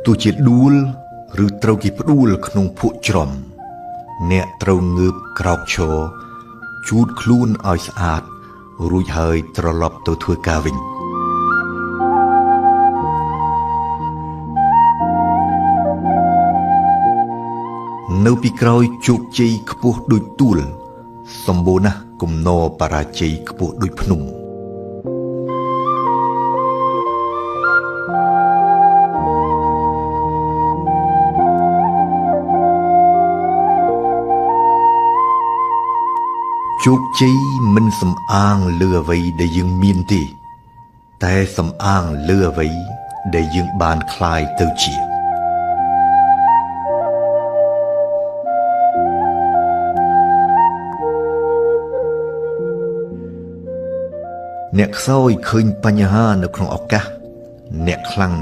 ទោះជាដួលឬត្រូវគេផ្ដួលក្នុងភក់ច្រំអ្នកត្រូវងើបក្រោកឈរជូតខ្លួនឲ្យស្អាតរួចហើយត្រឡប់ទៅធ្វើការវិញនៅពីក្រោយជោគជ័យខ្ពស់ដូចទួល សម្បូរណាស់គំនរបរាជ័យខ្ពស់ដូចភ្នំជោគជ័យមិនសំអាងលើអ្វីដែលយើងមានទេតែសំអាងលើអ្វីដែលយើងបានក្លាយទៅជាអ្នកខ្សោយឃើញបញ្ហានៅក្នុងឱកាសអ្នកខ្លាំង